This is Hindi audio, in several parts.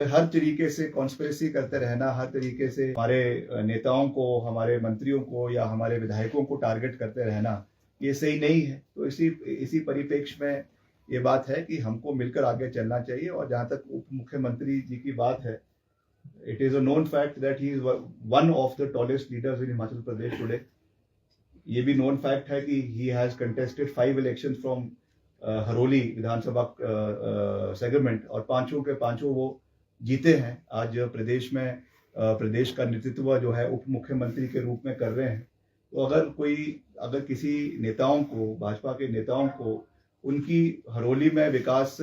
हर तरीके से कॉन्स्पिरेसी करते रहना, हर तरीके से हमारे नेताओं को, हमारे मंत्रियों को या हमारे विधायकों को टारगेट करते रहना, ये सही नहीं है। तो इसी परिप्रेक्ष्य में ये बात है कि हमको मिलकर आगे चलना चाहिए। और जहाँ तक उप मुख्यमंत्री जी की बात है, it is a known fact that he is one of the tallest leaders in Himachal Pradesh today. ये भी नोन फैक्ट है कि he has contested 5 elections from Haroli Vidhan Sabha segment और पांचों के पांचों वो जीते हैं। आज प्रदेश में प्रदेश का नेतृत्व जो है उप मुख्यमंत्री के रूप में कर रहे हैं। तो अगर किसी नेताओं को, भाजपा के नेताओं को उनकी हरोली में विकास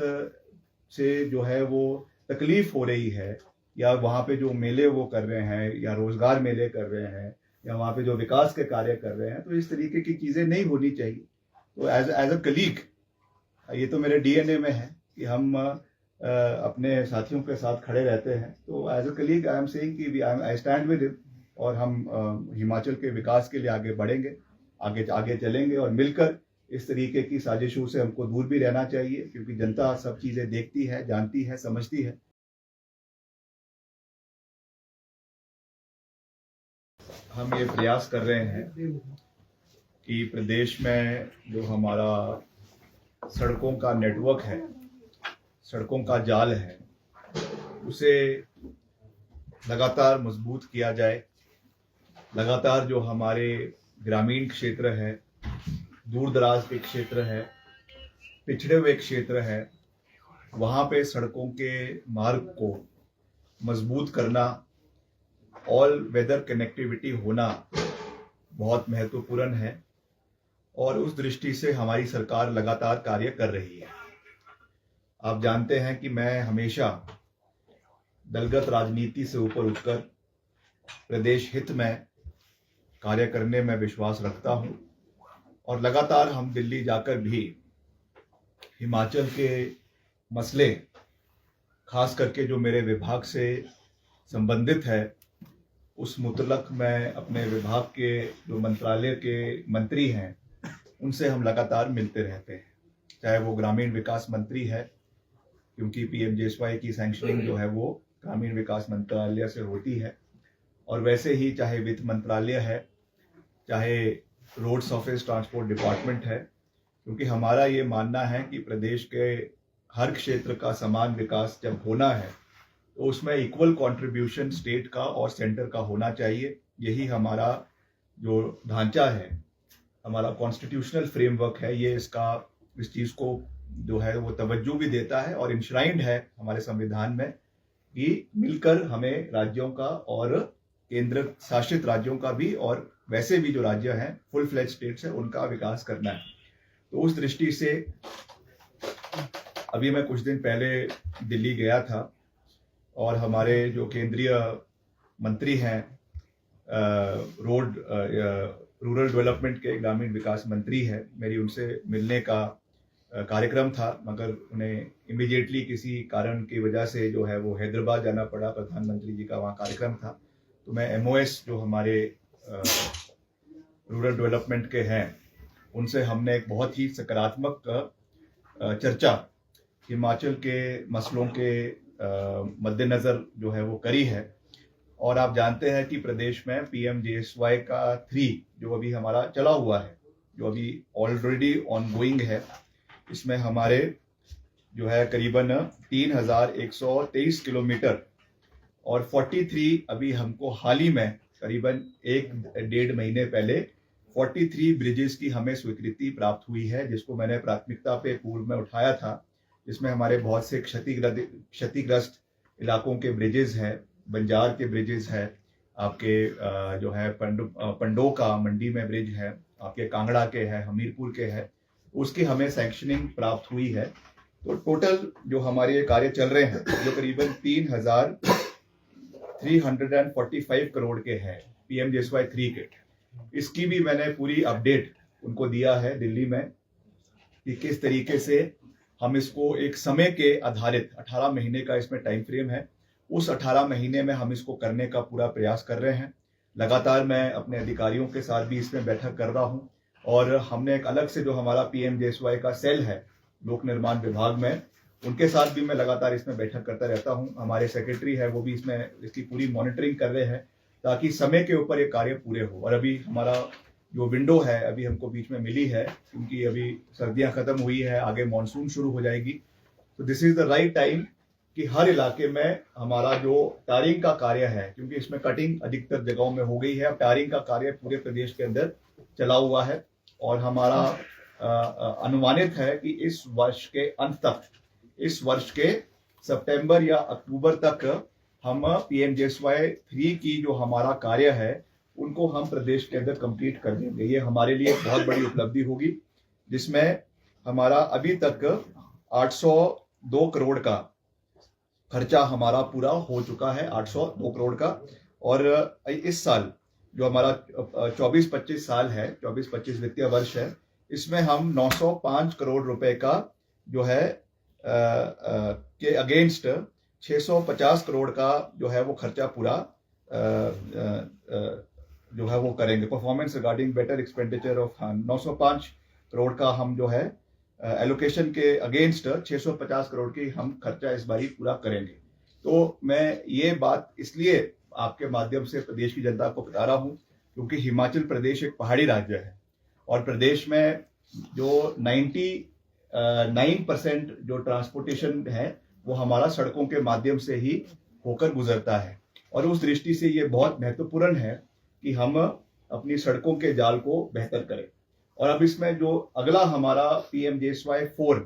से जो है वो तकलीफ हो रही है, या वहाँ पे जो मेले वो कर रहे हैं, या रोजगार मेले कर रहे हैं, या वहाँ पे जो विकास के कार्य कर रहे हैं, तो इस तरीके की चीजें नहीं होनी चाहिए। तो एज अ कलीग, ये तो मेरे डीएनए में है कि हम अपने साथियों के साथ खड़े रहते हैं। तो as a colleague I am saying कि आई स्टैंड विद हिम, और हम हिमाचल के विकास के लिए आगे बढ़ेंगे, आगे चलेंगे, और मिलकर इस तरीके की साजिशों से हमको दूर भी रहना चाहिए, क्योंकि जनता सब चीजें देखती है, जानती है, समझती है। हम ये प्रयास कर रहे हैं कि प्रदेश में जो हमारा सड़कों का नेटवर्क है, सड़कों का जाल है, उसे लगातार मजबूत किया जाए। लगातार जो हमारे ग्रामीण क्षेत्र है, दूर दराज के क्षेत्र है, पिछड़े हुए क्षेत्र है, वहाँ पे सड़कों के मार्ग को मजबूत करना, ऑल वेदर कनेक्टिविटी होना बहुत महत्वपूर्ण है। और उस दृष्टि से हमारी सरकार लगातार कार्य कर रही है। आप जानते हैं कि मैं हमेशा दलगत राजनीति से ऊपर उठकर प्रदेश हित में कार्य करने में विश्वास रखता हूं, और लगातार हम दिल्ली जाकर भी हिमाचल के मसले, खास करके जो मेरे विभाग से संबंधित है, उस मुतलक मैं अपने विभाग के जो मंत्रालय के मंत्री हैं उनसे हम लगातार मिलते रहते हैं। चाहे वो ग्रामीण विकास मंत्री है, क्योंकि पीएमजेएसवाई की सैंक्शनिंग जो है वो ग्रामीण विकास मंत्रालय से होती है, और वैसे ही चाहे वित्त मंत्रालय है, चाहे रोड्स ऑफिस ट्रांसपोर्ट डिपार्टमेंट है, क्योंकि हमारा ये मानना है कि प्रदेश के हर क्षेत्र का समान विकास जब होना है तो उसमें इक्वल कंट्रीब्यूशन स्टेट का और सेंटर का होना चाहिए। यही हमारा जो ढांचा है, हमारा कॉन्स्टिट्यूशनल फ्रेमवर्क है, ये इस चीज को जो है वो तवज्जो भी देता है, और इंश्राइंड है हमारे संविधान में कि मिलकर हमें राज्यों का और केंद्र शासित राज्यों का भी, और वैसे भी जो राज्य हैं फुल फ्लेज स्टेट्स है, उनका विकास करना है। तो उस दृष्टि से अभी मैं कुछ दिन पहले दिल्ली गया था, और हमारे जो केंद्रीय मंत्री हैं, रूरल डेवलपमेंट के ग्रामीण विकास मंत्री है, मेरी उनसे मिलने का कार्यक्रम था, मगर उन्हें इमीडिएटली किसी कारण की वजह से जो है वो हैदराबाद जाना पड़ा, प्रधानमंत्री जी का वहाँ कार्यक्रम था। तो मैं एमओएस जो हमारे रूरल डेवलपमेंट के हैं, उनसे हमने एक बहुत ही सकारात्मक चर्चा हिमाचल के मसलों के मद्देनजर जो है वो करी है। और आप जानते हैं कि प्रदेश में पीएमजेएसवाई का 3 जो अभी हमारा चला हुआ है, जो अभी ऑलरेडी ऑनगोइंग है, इसमें हमारे जो है करीबन 3123 किलोमीटर, और 43 अभी हमको हाल ही में करीबन 1-1.5 महीने पहले 43 ब्रिजेस की हमें स्वीकृति प्राप्त हुई है, जिसको मैंने प्राथमिकता पे पूर्व में उठाया था। जिसमें हमारे बहुत से क्षतिग्रस्त इलाकों के ब्रिजेस हैं, बंजार के ब्रिजेस है, आपके जो है पंडो का मंडी में ब्रिज है, आपके कांगड़ा के है, हमीरपुर के है, उसकी हमें सैंक्शनिंग प्राप्त हुई है। तो टोटल जो हमारे ये कार्य चल रहे हैं, जो करीबन 3,345 करोड़ के हैं पीएमजेएसवाई 3 के, इसकी भी मैंने पूरी अपडेट उनको दिया है दिल्ली में कि किस तरीके से हम इसको एक समय के आधारित 18 महीने का इसमें टाइम फ्रेम है, उस 18 महीने में हम इसको करने का पूरा प्रयास कर रहे हैं। लगातार मैं अपने अधिकारियों के साथ भी इसमें बैठक कर रहा हूं, और हमने एक अलग से जो हमारा पीएमजेएसवाई का सेल है लोक निर्माण विभाग में, उनके साथ भी मैं लगातार इसमें बैठक करता रहता हूं। हमारे सेक्रेटरी है वो भी इसमें इसकी पूरी मॉनिटरिंग कर रहे हैं ताकि समय के ऊपर ये कार्य पूरे हो। और अभी हमारा जो विंडो है अभी हमको बीच में मिली है, क्योंकि अभी सर्दियां खत्म हुई है, आगे मानसून शुरू हो जाएगी, तो this is the right time कि हर इलाके में हमारा जो टायरिंग का कार्य है, क्योंकि इसमें कटिंग अधिकतर जगहों में हो गई है, अब टायरिंग का कार्य पूरे प्रदेश के अंदर चला हुआ है। और हमारा अनुमानित है कि इस वर्ष के अंत तक, इस वर्ष के सितंबर या अक्टूबर तक हम पीएमजीएसवाई 3 की जो हमारा कार्य है उनको हम प्रदेश के अंदर कंप्लीट कर देंगे। ये हमारे लिए बहुत बड़ी उपलब्धि होगी, जिसमें हमारा अभी तक 802 करोड़ का खर्चा हमारा पूरा हो चुका है, 802 करोड़ का। और इस साल जो हमारा 24-25 साल है, 24-25 वित्तीय वर्ष है, इसमें हम 905 करोड़ रुपए का जो है के अगेंस्ट 650 करोड़ का जो है वो खर्चा पूरा जो है वो करेंगे। Performance regarding better expenditure of 905 crore का हम जो है एलोकेशन के अगेंस्ट 650 करोड़ की हम खर्चा इस बारी पूरा करेंगे। तो मैं ये बात इसलिए आपके माध्यम से प्रदेश की जनता को बता रहा हूं क्योंकि हिमाचल प्रदेश एक पहाड़ी राज्य है और प्रदेश में जो 99% जो ट्रांसपोर्टेशन है वो हमारा सड़कों के माध्यम से ही होकर गुजरता है। और उस दृष्टि से ये बहुत महत्वपूर्ण है कि हम अपनी सड़कों के जाल को बेहतर करें। और अब इसमें जो अगला हमारा पीएमजीएसवाई 4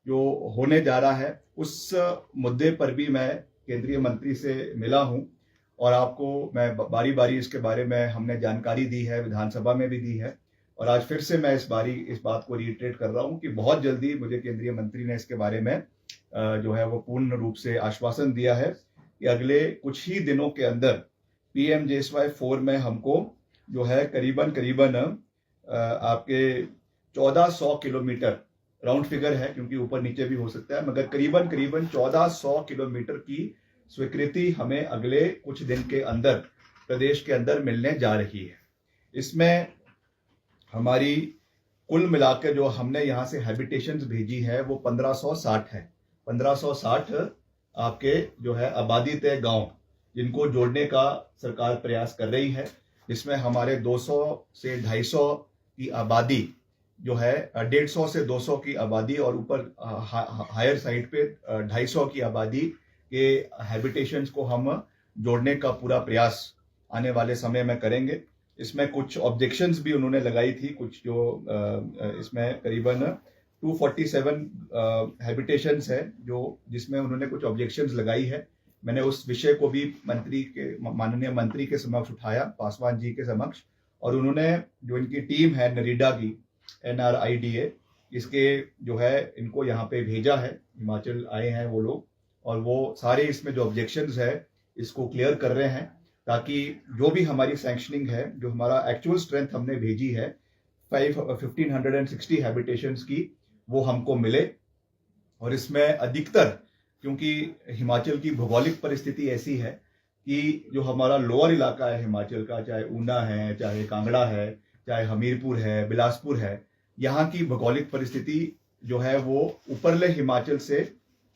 जो होने जा रहा है, उस मुद्दे पर भी मैं केंद्रीय मंत्री से मिला हूं और आपको मैं बारी बारी इसके बारे में हमने जानकारी दी है, विधानसभा में भी दी है। और आज फिर से मैं इस बात को रिइटरेट कर रहा हूं कि बहुत जल्दी मुझे केंद्रीय मंत्री ने इसके बारे में जो है वो पूर्ण रूप से आश्वासन दिया है कि अगले कुछ ही दिनों के अंदर पीएमजीएसवाई 4 में हमको जो है करीबन आपके 1400 किलोमीटर, राउंड फिगर है क्योंकि ऊपर नीचे भी हो सकता है, मगर करीबन 1400 किलोमीटर की स्वीकृति हमें अगले कुछ दिन के अंदर प्रदेश के अंदर मिलने जा रही है। इसमें हमारी कुल मिलाकर जो हमने यहाँ से हैबिटेशंस भेजी है वो 1560 है। 1560 आपके जो है आबादी तय गांव जिनको जोड़ने का सरकार प्रयास कर रही है, जिसमें हमारे 200 से 250 की आबादी जो है 150 से 200 की आबादी और ऊपर हायर साइड पे 250 की आबादी के हैबिटेशंस को हम जोड़ने का पूरा प्रयास आने वाले समय में करेंगे। इसमें कुछ ऑब्जेक्शंस भी उन्होंने लगाई थी, कुछ जो इसमें करीबन 247 हैबिटेशंस है जो जिसमें उन्होंने कुछ ऑब्जेक्शंस लगाई है। मैंने उस विषय को भी माननीय मंत्री के समक्ष उठाया, पासवान जी के समक्ष, और उन्होंने जो इनकी टीम है नरीडा की, NRIDA, इसके जो है इनको यहाँ पे भेजा है, हिमाचल आए हैं वो लोग, और वो सारे इसमें जो ऑब्जेक्शंस है इसको क्लियर कर रहे हैं ताकि जो भी हमारी सैंक्शनिंग है, जो हमारा एक्चुअल स्ट्रेंथ हमने भेजी है 1560 हैबिटेशंस की, वो हमको मिले। और इसमें अधिकतर, क्योंकि हिमाचल की भौगोलिक परिस्थिति ऐसी है कि जो हमारा लोअर इलाका है हिमाचल का, चाहे ऊना है, चाहे कांगड़ा है, चाहे हमीरपुर है, बिलासपुर है, यहाँ की भौगोलिक परिस्थिति जो है वो ऊपरले हिमाचल से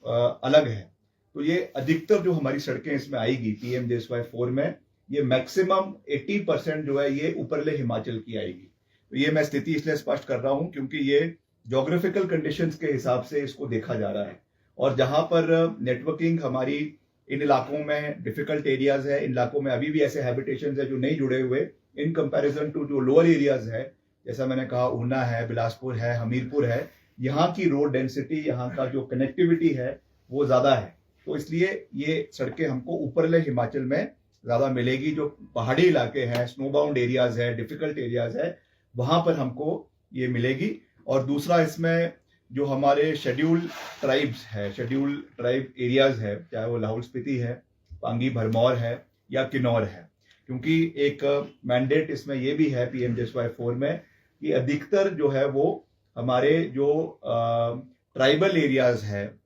अलग है। तो ये अधिकतर जो हमारी सड़कें इसमें आएगी पीएमजीएसवाई 4 में, ये मैक्सिमम 80% जो है ये ऊपरले हिमाचल की आएगी। तो ये मैं स्थिति इसलिए स्पष्ट कर रहा हूं क्योंकि ये ज्योग्राफिकल कंडीशंस के हिसाब से इसको देखा जा रहा है। और जहां पर नेटवर्किंग हमारी इन इलाकों में डिफिकल्ट एरियाज है, इन इलाकों में अभी भी ऐसे हैबिटेशंस है जो नहीं जुड़े हुए इन कंपैरिजन टू जो लोअर एरियाज है, जैसा मैंने कहा ऊना है, बिलासपुर है, हमीरपुर है, यहाँ की रोड डेंसिटी, यहाँ का जो कनेक्टिविटी है वो ज्यादा है। तो इसलिए ये सड़कें हमको ऊपरले हिमाचल में ज्यादा मिलेगी। जो पहाड़ी इलाके हैं, स्नोबाउंड एरियाज है, डिफिकल्ट एरियाज है, वहां पर हमको ये मिलेगी। और दूसरा इसमें जो हमारे शेड्यूल ट्राइब्स है, शेड्यूल ट्राइब एरियाज है, चाहे वो लाहौल स्पीति है, पांगी भरमौर है या किन्नौर है, क्योंकि एक मैंडेट इसमें ये भी है पीएमजीएसवाई 4 में कि अधिकतर जो है वो हमारे जो ट्राइबल एरियाज है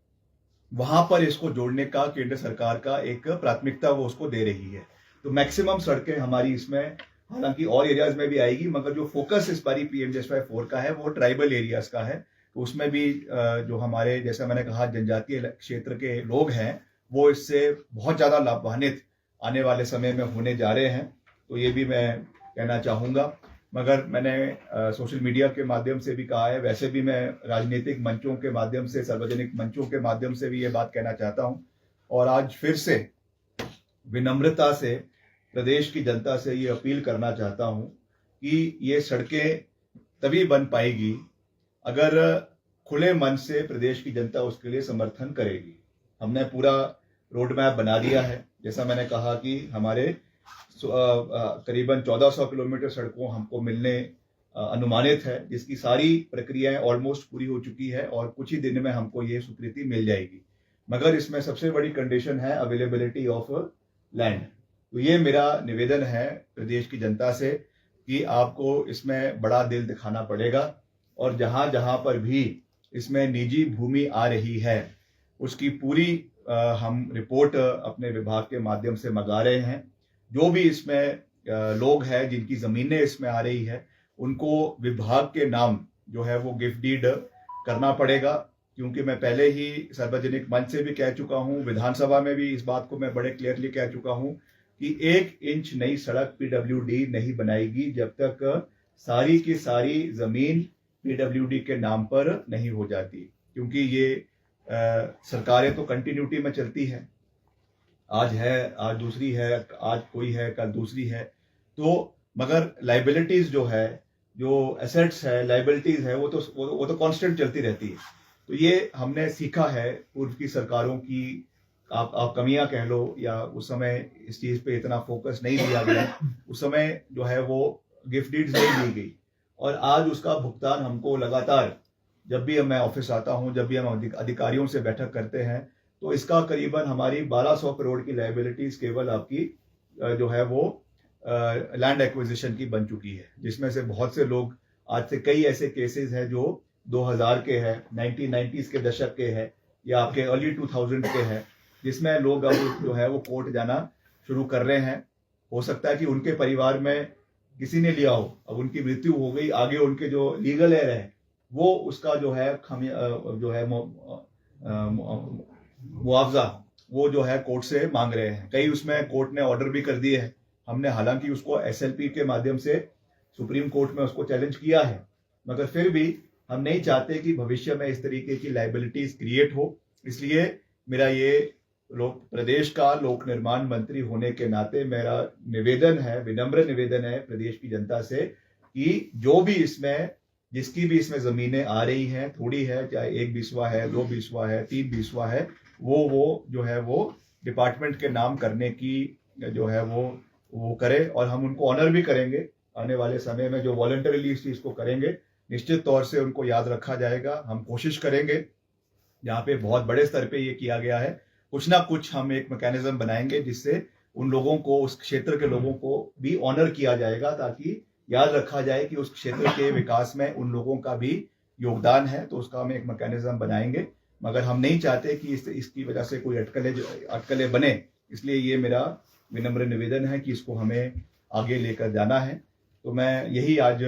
वहां पर इसको जोड़ने का केंद्र सरकार का एक प्राथमिकता वो उसको दे रही है। तो मैक्सिमम सड़कें हमारी इसमें, हालांकि और एरियाज में भी आएगी, मगर जो फोकस इस बारी पीएमजीएसवाई 4 का है वो ट्राइबल एरियाज का है। तो उसमें भी जो हमारे, जैसा मैंने कहा, जनजातीय क्षेत्र के लोग हैं वो इससे बहुत ज़्यादा लाभान्वित आने वाले समय में होने जा रहे हैं। तो ये भी मैं कहना चाहूँगा। मगर मैंने सोशल मीडिया के माध्यम से भी कहा है, वैसे भी मैं राजनीतिक मंचों के माध्यम से, सार्वजनिक मंचों के माध्यम से भी ये बात कहना चाहता हूँ। और आज फिर से विनम्रता से प्रदेश की जनता से ये अपील करना चाहता हूँ कि ये सड़कें तभी बन पाएगी अगर खुले मन से प्रदेश की जनता उसके लिए समर्थन करेगी। हमने पूरा रोड मैप बना दिया है। जैसा मैंने कहा कि हमारे करीबन 1400 किलोमीटर सड़कों हमको मिलने अनुमानित है, जिसकी सारी प्रक्रियाएं ऑलमोस्ट पूरी हो चुकी है और कुछ ही दिन में हमको ये स्वीकृति मिल जाएगी। मगर इसमें सबसे बड़ी कंडीशन है अवेलेबिलिटी ऑफ लैंड। तो ये मेरा निवेदन है प्रदेश की जनता से कि आपको इसमें बड़ा दिल दिखाना पड़ेगा और जहां जहां पर भी इसमें निजी भूमि आ रही है उसकी पूरी हम रिपोर्ट अपने विभाग के माध्यम से मंगा रहे हैं। जो भी इसमें लोग हैं जिनकी जमीनें इसमें आ रही है उनको विभाग के नाम जो है वो गिफ्ट डीड करना पड़ेगा, क्योंकि मैं पहले ही सार्वजनिक मंच से भी कह चुका हूं, विधानसभा में भी इस बात को मैं बड़े क्लियरली कह चुका हूं कि 1 इंच नई सड़क पीडब्ल्यूडी नहीं बनाएगी जब तक सारी की सारी जमीन पीडब्ल्यूडी के नाम पर नहीं हो जाती। क्योंकि ये सरकारें तो कंटिन्यूटी में चलती है, आज है, आज दूसरी है, आज कोई है, कल दूसरी है। तो मगर लाइबिलिटीज जो है, जो एसेट्स है, लाइबिलिटीज है, वो तो कांस्टेंट चलती रहती है। तो ये हमने सीखा है पूर्व की सरकारों की, आप कमियां कह लो, या उस समय इस चीज पे इतना फोकस नहीं दिया गया, उस समय जो है वो गिफ्ट डीड्स नहीं दी गई। और आज उसका भुगतान हमको लगातार, जब भी मैं ऑफिस आता हूं, जब भी हम अधिकारियों से बैठक करते हैं, तो इसका करीबन हमारी 1200 करोड़ की लाइबिलिटीज केवल आपकी जो है वो लैंड एक्विजिशन की बन चुकी है, जिसमें से बहुत से लोग, आज से कई ऐसे केसेस हैं जो 2000 के हैं, 1990s के दशक के हैं, या आपके अर्ली 2000 के हैं, जिसमें लोग अब जो है वो कोर्ट जाना शुरू कर रहे हैं। हो सकता है कि उनके परिवार में किसी ने लिया हो, अब उनकी मृत्यु हो गई, आगे उनके जो लीगल एयर है वो उसका जो है मुआवजा वो जो है कोर्ट से मांग रहे हैं। कई उसमें कोर्ट ने ऑर्डर भी कर दिए हैं। हमने हालांकि उसको एसएलपी के माध्यम से सुप्रीम कोर्ट में उसको चैलेंज किया है, मगर फिर भी हम नहीं चाहते कि भविष्य में इस तरीके की लाइबिलिटीज क्रिएट हो। इसलिए मेरा ये प्रदेश का लोक निर्माण मंत्री होने के नाते मेरा निवेदन है, विनम्र निवेदन है प्रदेश की जनता से कि जो भी इसमें, जिसकी भी इसमें जमीनें आ रही हैं, थोड़ी है, चाहे 1 बीसवा है, 2 बीसवा है, 3 बीसवा है, वो जो है वो डिपार्टमेंट के नाम करने की जो है वो करे। और हम उनको ऑनर भी करेंगे आने वाले समय में, जो वॉलंटरीली इस चीज को करेंगे निश्चित तौर से उनको याद रखा जाएगा। हम कोशिश करेंगे, जहाँ पे बहुत बड़े स्तर पे ये किया गया है, कुछ ना कुछ हम एक मैकेनिज्म बनाएंगे जिससे उन लोगों को, उस क्षेत्र के लोगों को भी ऑनर किया जाएगा, ताकि याद रखा जाए कि उस क्षेत्र के विकास में उन लोगों का भी योगदान है। तो उसका हम एक मैकेनिज्म बनाएंगे, मगर हम नहीं चाहते कि इसकी वजह से कोई अटकलें बने। इसलिए ये मेरा विनम्र निवेदन है कि इसको हमें आगे लेकर जाना है। तो मैं यही आज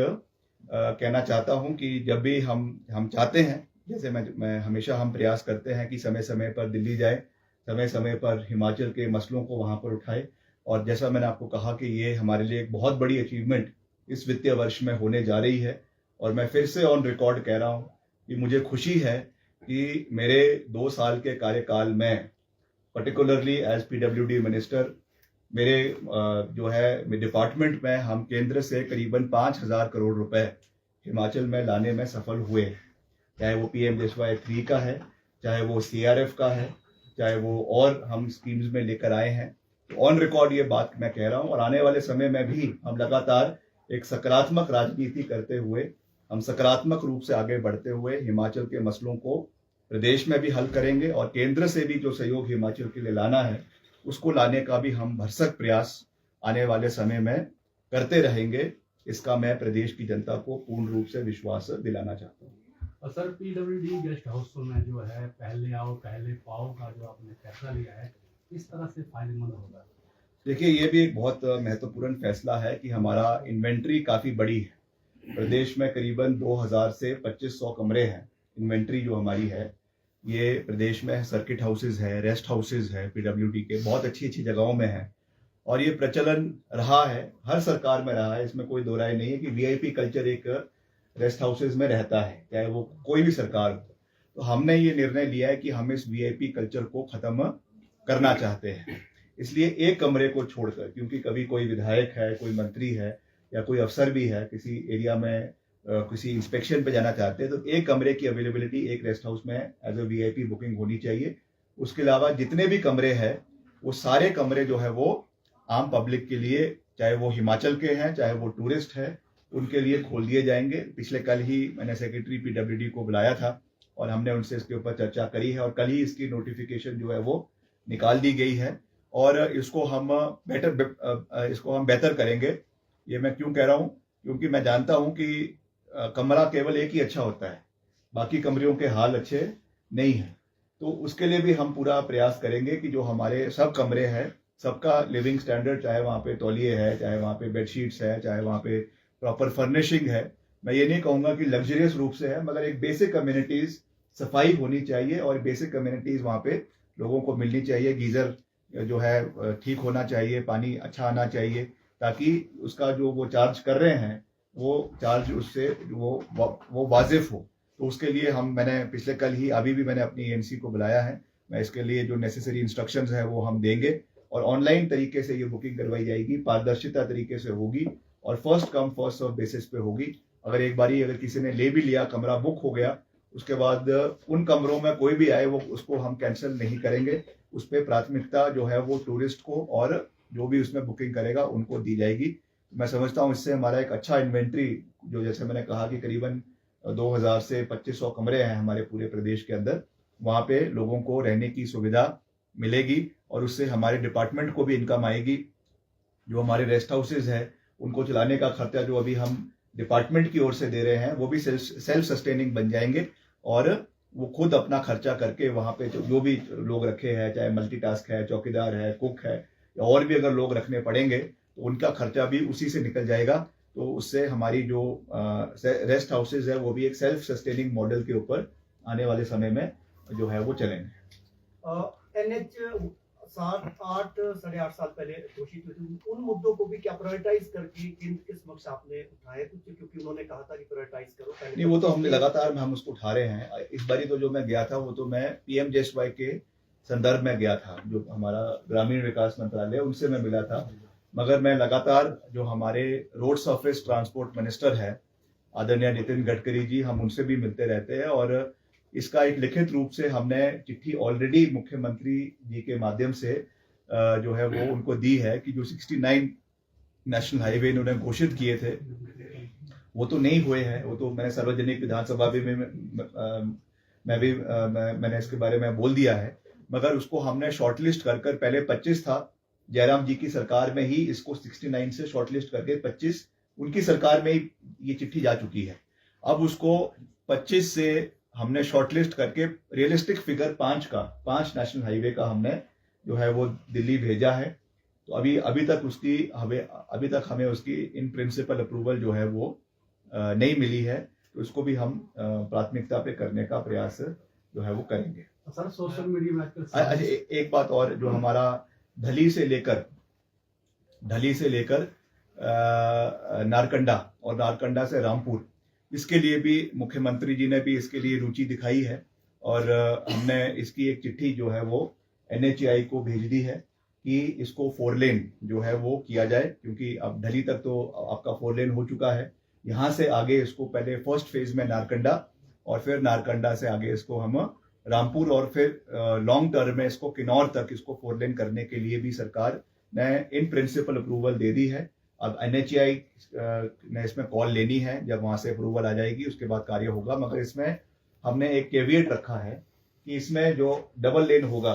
कहना चाहता हूं कि जब भी हम चाहते हैं, जैसे मैं हमेशा हम प्रयास करते हैं कि समय समय पर दिल्ली जाए, समय समय पर हिमाचल के मसलों को वहां पर उठाए। और जैसा मैंने आपको कहा कि ये हमारे लिए एक बहुत बड़ी अचीवमेंट इस वित्तीय वर्ष में होने जा रही है। और मैं फिर से ऑन रिकॉर्ड कह रहा हूं कि मुझे खुशी है कि मेरे 2 साल के कार्यकाल में, पर्टिकुलरली एज पीडब्ल्यूडी मिनिस्टर, मेरे जो है मेरे डिपार्टमेंट में हम केंद्र से करीबन 5000 करोड़ रुपए हिमाचल में लाने में सफल हुए। चाहे वो PMJSY 3 का है, चाहे वो CRF का है, चाहे वो और हम स्कीम्स में लेकर आए हैं। तो ऑन रिकॉर्ड ये बात मैं कह रहा हूं। और आने वाले समय में भी हम लगातार एक सकारात्मक राजनीति करते हुए, हम सकारात्मक रूप से आगे बढ़ते हुए हिमाचल के मसलों को प्रदेश में भी हल करेंगे। और केंद्र से भी जो सहयोग हिमाचल के लिए लाना है, उसको लाने का भी हम भरसक प्रयास आने वाले समय में करते रहेंगे। इसका मैं प्रदेश की जनता को पूर्ण रूप से विश्वास दिलाना चाहता हूँ। और सर, PWD गेस्ट हाउस में जो है पहले आओ पहले पाओ का जो आपने फैसला लिया है, किस तरह से फायदेमंद होगा? देखिए, ये भी एक बहुत महत्वपूर्ण फैसला है कि हमारा इन्वेंट्री काफी बड़ी है। प्रदेश में करीबन 2000 से 2500 कमरे हैं, इन्वेंट्री जो हमारी है ये प्रदेश में सर्किट हाउसेज है, रेस्ट हाउसेज है, पीडब्ल्यूडी के बहुत अच्छी अच्छी जगहों में है और ये प्रचलन रहा है, हर सरकार में रहा है, इसमें कोई दो राय नहीं है कि वीआईपी कल्चर एक रेस्ट हाउसेज में रहता है, चाहे वो कोई भी सरकार हो। तो हमने ये निर्णय लिया है कि हम इस वीआईपी कल्चर को खत्म करना चाहते हैं। इसलिए एक कमरे को छोड़कर, क्योंकि कभी कोई विधायक है, कोई मंत्री है या कोई अफसर भी है किसी एरिया में किसी इंस्पेक्शन पे जाना चाहते हैं, तो एक कमरे की अवेलेबिलिटी एक रेस्ट हाउस में एज ए वीआईपी बुकिंग होनी चाहिए। उसके अलावा जितने भी कमरे हैं वो सारे कमरे जो है वो आम पब्लिक के लिए, चाहे वो हिमाचल के हैं चाहे वो टूरिस्ट है, उनके लिए खोल दिए जाएंगे। पिछले कल ही मैंने सेक्रेटरी पीडब्ल्यूडी को बुलाया था और हमने उनसे इसके ऊपर चर्चा करी है और कल ही इसकी नोटिफिकेशन जो है वो निकाल दी गई है और इसको हम बेहतर करेंगे। ये मैं क्यों कह रहा हूं, क्योंकि मैं जानता हूं कि कमरा केवल एक ही अच्छा होता है, बाकी कमरों के हाल अच्छे नहीं है। तो उसके लिए भी हम पूरा प्रयास करेंगे कि जो हमारे सब कमरे हैं सबका लिविंग स्टैंडर्ड, चाहे वहाँ पे तौलिए है, चाहे वहाँ पे बेडशीट्स है, चाहे वहाँ पे प्रॉपर फर्निशिंग है, मैं ये नहीं कहूँगा कि लग्जरियस रूप से है, मगर एक बेसिक कम्युनिटीज सफाई होनी चाहिए और बेसिक कम्युनिटीज वहाँ पे लोगों को मिलनी चाहिए। गीजर जो है ठीक होना चाहिए, पानी अच्छा आना चाहिए, ताकि उसका जो वो चार्ज कर रहे हैं वो चार्ज उससे वो वाजिफ हो। तो उसके लिए मैंने पिछले कल ही, अभी भी मैंने अपनी एएमसी को बुलाया है, मैं इसके लिए जो नेसेसरी इंस्ट्रक्शंस है वो हम देंगे और ऑनलाइन तरीके से ये बुकिंग करवाई जाएगी, पारदर्शिता तरीके से होगी और first come first serve basis पे होगी। अगर किसी ने ले भी लिया, कमरा बुक हो गया, उसके बाद उन कमरों में कोई भी आए वो उसको हम कैंसिल नहीं करेंगे, उस पर प्राथमिकता जो है वो टूरिस्ट को और जो भी उसमें बुकिंग करेगा उनको दी जाएगी। मैं समझता हूँ इससे हमारा एक अच्छा इन्वेंट्री, जो जैसे मैंने कहा कि करीबन 2000 से 2500 कमरे हैं हमारे पूरे प्रदेश के अंदर, वहाँ पे लोगों को रहने की सुविधा मिलेगी और उससे हमारे डिपार्टमेंट को भी इनकम आएगी। जो हमारे रेस्ट हाउसेज है उनको चलाने का खर्चा जो अभी हम डिपार्टमेंट की ओर से दे रहे हैं वो भी सेल्फ सस्टेनिंग बन जाएंगे और वो खुद अपना खर्चा करके वहाँ पे जो भी लोग रखे हैं, चाहे मल्टीटास्क है, चौकीदार है, कुक है या और भी अगर लोग रखने पड़ेंगे तो उनका खर्चा भी उसी से निकल जाएगा। तो उससे हमारी जो रेस्ट हाउसेज है वो भी एक सेल्फ सस्टेनिंग मॉडल के ऊपर आने वाले समय में जो है वो चलेंगे। NH 7-8 साढ़े 8 साल पहले घोषित हुई थी, उन मुद्दों को भी क्या प्रायोरिटाइज करके केंद्र के समक्ष आपने उठाए कुछ, क्योंकि उन्होंने कहा था कि प्रायोरिटाइज करो पहले? नहीं, वो तो हमने लगातार हम उसको उठा रहे हैं। इस बारी तो जो मैं गया था वो तो मैं PMJSY के संदर्भ में गया था, जो हमारा ग्रामीण विकास मंत्रालय उनसे मैं मिला था, मगर मैं लगातार जो हमारे रोड सरफेस ट्रांसपोर्ट मिनिस्टर है आदरणीय नितिन गडकरी जी, हम उनसे भी मिलते रहते हैं और इसका एक लिखित रूप से हमने चिट्ठी ऑलरेडी मुख्यमंत्री जी के माध्यम से जो है वो उनको दी है कि जो 69 नेशनल हाईवे इन्होंने घोषित किए थे वो तो नहीं हुए हैं। वो तो मैंने सार्वजनिक विधानसभा भी मैंने इसके बारे में बोल दिया है, मगर उसको हमने शॉर्टलिस्ट कर पहले 25 था, जयराम जी की सरकार में ही इसको 69 से शॉर्टलिस्ट करके 25 उनकी सरकार में ही ये चिट्ठी जा चुकी है। अब उसको 25 से हमने शॉर्टलिस्ट करके रियलिस्टिक फिगर 5 नेशनल हाईवे का हमने जो है वो दिल्ली भेजा है। तो अभी तक हमें उसकी इन प्रिंसिपल अप्रूवल जो है वो नहीं मिली है, तो उसको भी हम प्राथमिकता पे करने का प्रयास जो है वो करेंगे। सर, सोशल मीडिया में अच्छा, एक बात और, जो हमारा ढली से लेकर नारकंडा और नारकंडा से रामपुर, इसके लिए भी मुख्यमंत्री जी ने भी इसके लिए रुचि दिखाई है और हमने इसकी एक चिट्ठी जो है वो NHAI को भेज दी है कि इसको 4 लेन जो है वो किया जाए, क्योंकि अब ढली तक तो आपका 4 लेन हो चुका है। यहाँ से आगे इसको पहले फर्स्ट फेज में नारकंडा और फिर नारकंडा से आगे इसको हम रामपुर और फिर लॉन्ग टर्म में इसको किन्नौर तक इसको 4 लेन करने के लिए भी सरकार ने इन प्रिंसिपल अप्रूवल दे दी है। अब NHAI ने इसमें कॉल लेनी है, जब वहां से अप्रूवल आ जाएगी उसके बाद कार्य होगा, मगर इसमें हमने एक कैविएट रखा है कि इसमें जो डबल लेन होगा,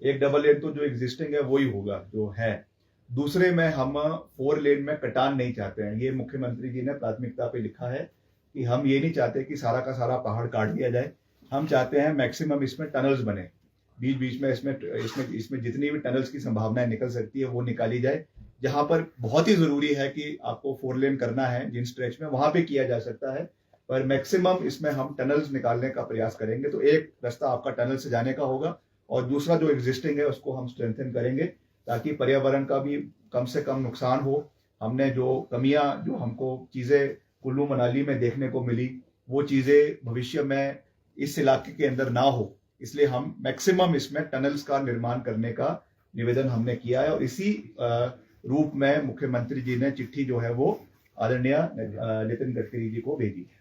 एक डबल लेन तो जो एग्जिस्टिंग है वही होगा जो है, दूसरे में हम 4 लेन में कटान नहीं चाहते हैं। ये मुख्यमंत्री जी ने प्राथमिकता पे लिखा है कि हम ये नहीं चाहते कि सारा का सारा पहाड़ काट दिया जाए, हम चाहते हैं मैक्सिमम इसमें टनल्स बने, बीच बीच में इसमें जितनी भी टनल्स की संभावनाएं निकल सकती है वो निकाली जाए। जहां पर बहुत ही जरूरी है कि आपको 4 लेन करना है जिन स्ट्रेच में, वहां पे किया जा सकता है, पर मैक्सिमम इसमें हम टनल्स निकालने का प्रयास करेंगे। तो एक रास्ता आपका टनल से जाने का होगा और दूसरा जो एग्जिस्टिंग है उसको हम स्ट्रेंथन करेंगे ताकि पर्यावरण का भी कम से कम नुकसान हो। हमने जो कमियां, जो हमको चीज़ें कुल्लू मनाली में देखने को मिली, वो चीज़ें भविष्य में इस इलाके के अंदर ना हो, इसलिए हम मैक्सिमम इसमें टनल्स का निर्माण करने का निवेदन हमने किया है। और इसी रूप में मुख्यमंत्री जी ने चिट्ठी जो है वो आदरणीय नितिन गडकरी जी को भेजी है।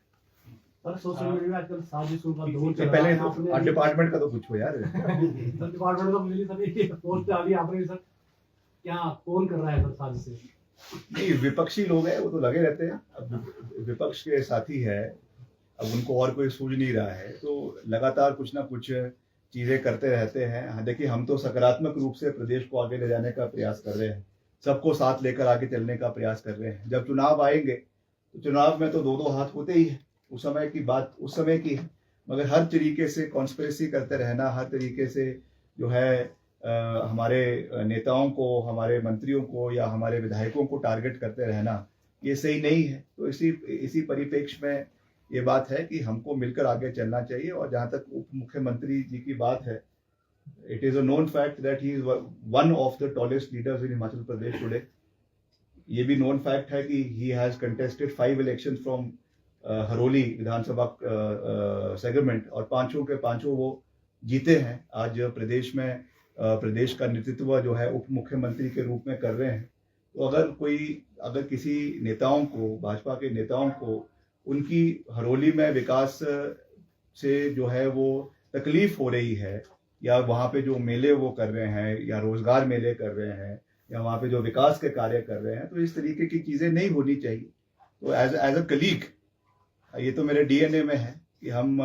पर सोशल मीडिया में आजकल साजिशों का दौर ये चल रहा पहले है। तो आपने डिपार्टमेंट का तो पूछो यार। डिपार्टमेंट को मिली सभी पोस्ट आ गई आपने सर, क्या कौन कर रहा है सर साजिशें? नहीं, विपक्षी लोग हैं वो तो लगे रहते हैं। अब विपक्ष के साथी है, अब उनको और कोई सूझ नहीं रहा है तो लगातार कुछ ना कुछ चीजें करते रहते हैं। हाँ, देखिए हम तो सकारात्मक रूप से प्रदेश को आगे ले जाने का प्रयास कर रहे हैं, सबको साथ लेकर आगे चलने का प्रयास कर रहे हैं। जब चुनाव आएंगे तो चुनाव में तो दो हाथ होते ही है, उस समय की बात उस समय की है। मगर हर तरीके से कॉन्स्पिरेसी करते रहना, हर तरीके से जो है हमारे नेताओं को, हमारे मंत्रियों को या हमारे विधायकों को टारगेट करते रहना, ये सही नहीं है। तो इसी परिप्रेक्ष्य में ये बात है कि हमको मिलकर आगे चलना चाहिए। और जहाँ तक उप मुख्यमंत्री जी की बात है, it is a known fact that he is one of the tallest leaders in Himachal Pradesh today. ये भी नोन फैक्ट है कि he has contested 5 elections from Haroli Vidhan Sabha segment और पांचों के पांचों वो जीते हैं। आज प्रदेश में प्रदेश का नेतृत्व जो है उप मुख्यमंत्री के रूप में कर रहे हैं। तो अगर किसी नेताओं को, भाजपा के नेताओं को उनकी हरोली में विकास से जो है वो तकलीफ हो रही है, या वहाँ पे जो मेले वो कर रहे हैं, या रोजगार मेले कर रहे हैं, या वहाँ पे जो विकास के कार्य कर रहे हैं, तो इस तरीके की चीजें नहीं होनी चाहिए। तो एज अ कलीग, ये तो मेरे डीएनए में है कि हम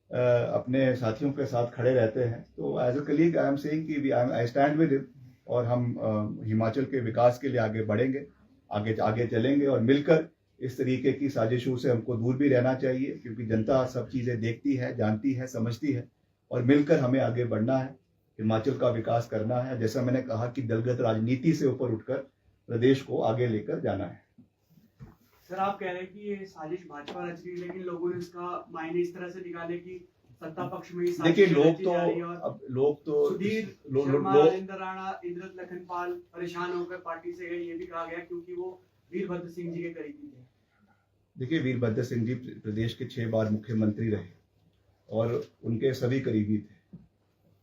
अपने साथियों के साथ खड़े रहते हैं। तो as a colleague I am saying कि आई स्टैंड विद हिम, और हम हिमाचल के विकास के लिए आगे बढ़ेंगे, आगे चलेंगे और मिलकर इस तरीके की साजिशों से हमको दूर भी रहना चाहिए, क्योंकि जनता सब चीजें देखती है, जानती है, समझती है, और मिलकर हमें आगे बढ़ना है, हिमाचल का विकास करना है। जैसा मैंने कहा कि दलगत राजनीति से ऊपर उठकर प्रदेश को आगे लेकर जाना है। सर, आप कह रहे हैं कि ये साजिश भाजपा रच रही है, लेकिन लोगों ने इसका मायने इस तरह से निकाले कि सत्ता पक्ष में ही साजिश देखिए, लोग रची जा रही है और तो सुधीर शर्मा, राजेंद्र राणा, इंद्रत लखनपाल परेशान होकर पार्टी से गए, ये भी कहा गया क्योंकि वो वीरभद्र सिंह जी के करीबी थे। देखिए, वीरभद्र सिंह जी प्रदेश के 6 बार मुख्यमंत्री रहे और उनके सभी करीबी थे।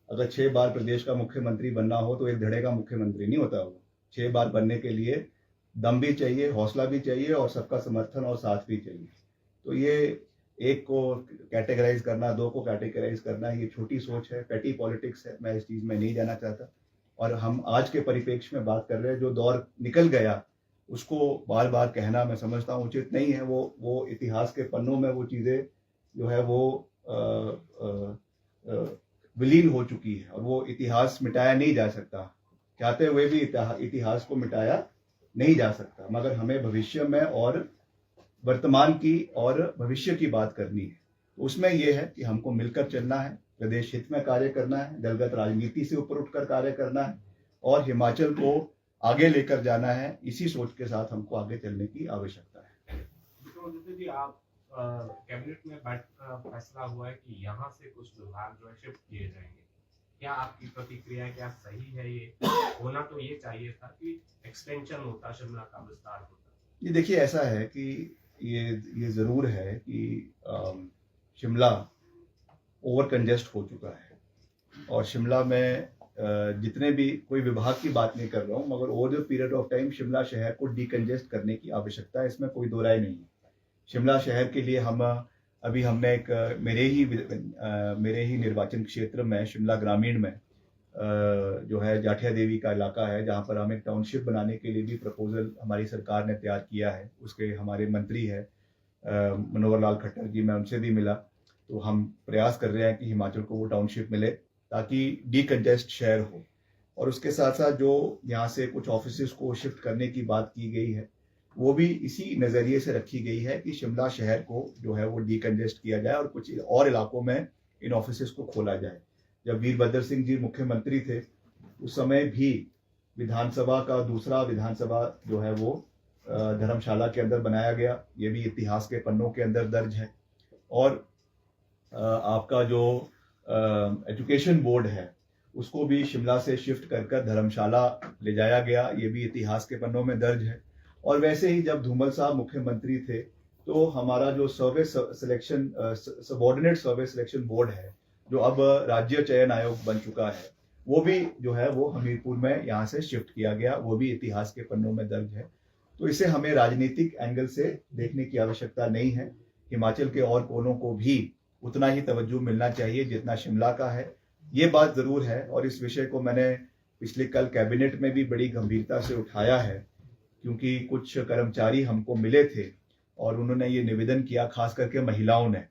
अगर 6 बार प्रदेश का मुख्यमंत्री बनना हो तो एक धड़े का मुख्यमंत्री नहीं होता वो। 6 बार बनने के लिए दम भी चाहिए, हौसला भी चाहिए और सबका समर्थन और साथ भी चाहिए। तो ये एक को कैटेगराइज करना, 2 को कैटेगराइज करना, ये छोटी सोच है, पेटी पॉलिटिक्स है। मैं इस चीज में नहीं जाना चाहता। और हम आज के परिप्रेक्ष्य में बात कर रहे हैं, जो दौर निकल गया उसको बार बार कहना मैं समझता हूँ उचित नहीं है। वो इतिहास के पन्नों में वो चीजें जो है वो विलीन हो चुकी है और वो इतिहास मिटाया नहीं जा सकता। चाहते हुए भी इतिहास को मिटाया नहीं जा सकता। मगर हमें भविष्य में और वर्तमान की और भविष्य की बात करनी है। उसमें यह है कि हमको मिलकर चलना है, प्रदेश हित में कार्य करना है, दलगत राजनीति से ऊपर उठकर कार्य करना है और हिमाचल को आगे लेकर जाना है। इसी सोच के साथ हमको आगे चलने की आवश्यकता है। तो जैसे जी आप कैबिनेट में फैसला हुआ है कि यहाँ से कुछ विभाग जो है शिफ्ट किए जाएंगे, क्या आपकी प्रतिक्रिया है? क्या सही है? ये होना तो ये चाहिए था कि एक्सटेंशन होता, शिमला का विस्तार होता। ये देखिए, ऐसा है कि ये जरूर है कि शिमला ओवर कंजेस्ट हो चुका है और शिमला में जितने भी, कोई विभाग की बात नहीं कर रहा हूँ, मगर over the period of time Shimla शहर को डीकंजेस्ट करने की आवश्यकता है, इसमें कोई दो राय नहीं है। शिमला शहर के लिए हमने एक मेरे ही निर्वाचन क्षेत्र में, शिमला ग्रामीण में जो है जाठिया देवी का इलाका है, जहाँ पर हम एक टाउनशिप बनाने के लिए भी प्रपोजल हमारी सरकार ने तैयार किया है। उसके हमारे मंत्री है मनोहर लाल खट्टर जी, मैं उनसे भी मिला। तो हम प्रयास कर रहे हैं कि हिमाचल को वो टाउनशिप मिले ताकि डीकंजेस्ट शहर हो। और उसके साथ साथ जो यहाँ से कुछ ऑफिसेस को शिफ्ट करने की बात की गई है, वो भी इसी नज़रिए से रखी गई है कि शिमला शहर को जो है वो डीकंजेस्ट किया जाए और कुछ और इलाकों में इन ऑफिसेस को खोला जाए। जब वीरभद्र सिंह जी मुख्यमंत्री थे उस समय भी विधानसभा का दूसरा विधानसभा जो है वो धर्मशाला के अंदर बनाया गया। ये भी इतिहास के पन्नों के अंदर दर्ज है। और आपका जो एजुकेशन बोर्ड है उसको भी शिमला से शिफ्ट कर धर्मशाला ले जाया गया। ये भी इतिहास के पन्नों में दर्ज है। और वैसे ही जब धूमल साहब मुख्यमंत्री थे तो हमारा जो service selection subordinate service selection board है जो अब राज्य चयन आयोग बन चुका है, वो भी जो है वो हमीरपुर में यहाँ से शिफ्ट किया गया। वो भी इतिहास के पन्नों में दर्ज है। तो इसे हमें राजनीतिक एंगल से देखने की आवश्यकता नहीं है। हिमाचल के और कोनों को भी उतना ही तवज्जो मिलना चाहिए जितना शिमला का है। ये बात जरूर है और इस विषय को मैंने पिछले कल कैबिनेट में भी बड़ी गंभीरता से उठाया है, क्योंकि कुछ कर्मचारी हमको मिले थे और उन्होंने ये निवेदन किया, खास करके महिलाओं ने,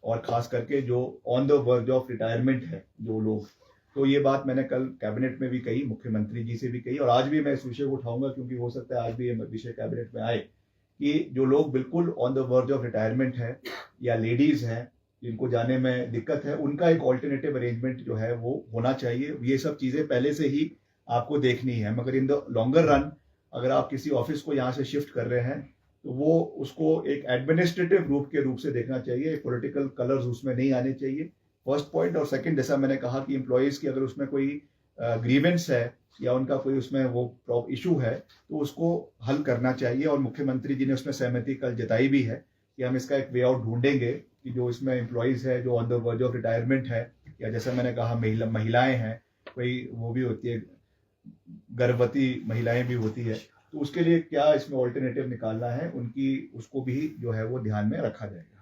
और खास करके जो on the verge of retirement है जो लोग। तो ये बात मैंने कल कैबिनेट में भी कही, मुख्यमंत्री जी से भी कही, और आज भी मैं इस विषय को उठाऊंगा, क्योंकि हो सकता है आज भी ये विषय कैबिनेट में आए कि जो लोग बिल्कुल on the verge of retirement है या लेडीज हैं जिनको जाने में दिक्कत है, उनका एक ऑल्टरनेटिव अरेंजमेंट जो है वो होना चाहिए। ये सब चीजें पहले से ही आपको देखनी है, मगर इन द लॉन्गर रन अगर आप किसी ऑफिस को यहाँ से शिफ्ट कर रहे हैं तो वो उसको एक एडमिनिस्ट्रेटिव रूप के रूप से देखना चाहिए। पॉलिटिकल कलर्स उसमें नहीं आने चाहिए, फर्स्ट पॉइंट। और सेकंड, जैसा मैंने कहा कि एम्प्लॉयज की अगर उसमें कोई ग्रीवेंस है या उनका कोई उसमें वो इशू है तो उसको हल करना चाहिए। और मुख्यमंत्री जी ने उसमें सहमति कल जताई भी है कि हम इसका एक वे आउट ढूंढेंगे कि जो इसमें एम्प्लॉयज है जो on the verge of retirement है, या जैसा मैंने कहा महिलाएं हैं, कोई वो भी होती है, गर्भवती महिलाएं भी होती है, तो उसके लिए क्या इसमें ऑल्टरनेटिव निकालना है, उनकी उसको भी जो है वो ध्यान में रखा जाएगा।